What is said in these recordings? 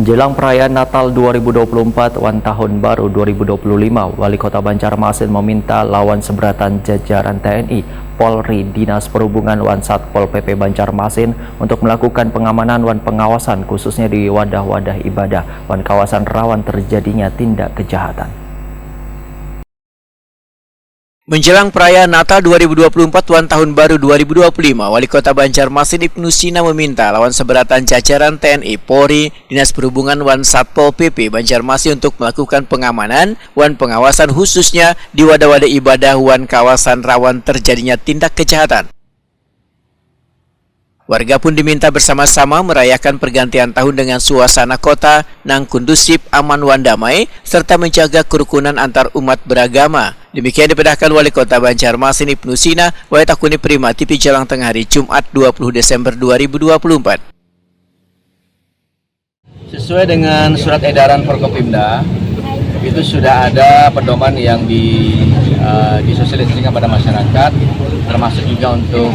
Menjelang perayaan Natal 2024 wan Tahun Baru 2025, Wali Kota Banjarmasin meminta lawan seberatan jajaran TNI, Polri, Dinas Perhubungan wan Satpol PP Banjarmasin untuk melakukan pengamanan wan pengawasan khususnya di wadah-wadah ibadah wan kawasan rawan terjadinya tindak kejahatan. Menjelang perayaan Natal 2024 wan Tahun Baru 2025, Wali Kota Banjarmasin Ibnu Sina meminta lawan seberatan jajaran TNI, Polri, Dinas Perhubungan wan Satpol PP Banjarmasin untuk melakukan pengamanan wan pengawasan khususnya di wadah-wadah ibadah wan kawasan rawan terjadinya tindak kejahatan. Warga pun diminta bersama-sama merayakan pergantian tahun dengan suasana kota nang kondusif, aman wan damai, serta menjaga kerukunan antar umat beragama. Demikian dipedahkan Wali Kota Banjarmasin Ibnu Sina, Waitakuni Prima TV Jelang Tengah hari Jumat 20 Desember 2024. Sesuai dengan surat edaran Forkopimda, itu sudah ada pedoman yang disosialisasikan pada masyarakat, termasuk juga untuk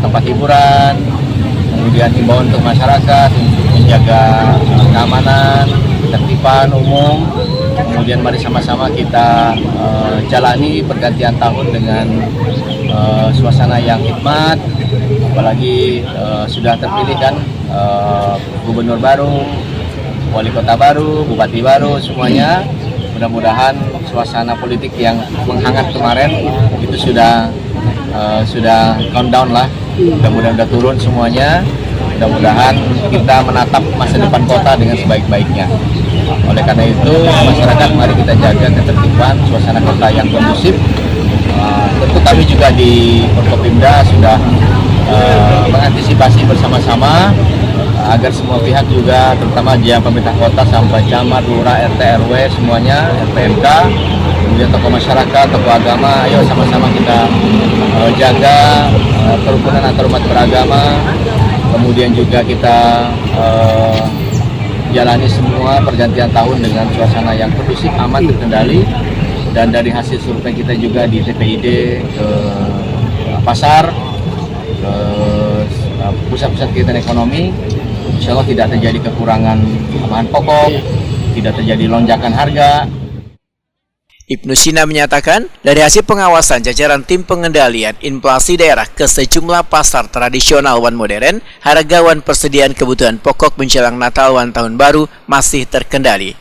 tempat hiburan, kemudian himbauan untuk masyarakat untuk menjaga keamanan, ketertiban umum. Kemudian mari sama-sama kita jalani pergantian tahun dengan suasana yang hikmat, apalagi sudah terpilih kan gubernur baru, wali kota baru, bupati baru, semuanya. Mudah-mudahan suasana politik yang menghangat kemarin itu sudah countdown lah, mudah-mudahan sudah turun semuanya. Mudah-mudahan kita menatap masa depan kota dengan sebaik-baiknya. Oleh karena itu, masyarakat mari kita jaga ketertiban, suasana kota yang kondusif. Tentu kami juga di Forkopimda sudah mengantisipasi bersama-sama agar semua pihak juga, terutama pemerintah kota sampai camat, lurah, RT, RW, semuanya, RPMK, kemudian tokoh masyarakat, tokoh agama, ayo sama-sama kita jaga kerukunan antar umat beragama. Kemudian juga kita jalani semua pergantian tahun dengan suasana yang kondusif, aman, terkendali. Dan dari hasil survei kita juga di TPID ke pasar, ke pusat-pusat kegiatan ekonomi, insya Allah tidak terjadi kekurangan bahan pokok, tidak terjadi lonjakan harga. Ibnu Sina menyatakan, dari hasil pengawasan jajaran tim pengendalian inflasi daerah ke sejumlah pasar tradisional wan modern, harga wan persediaan kebutuhan pokok menjelang Natal wan Tahun Baru masih terkendali.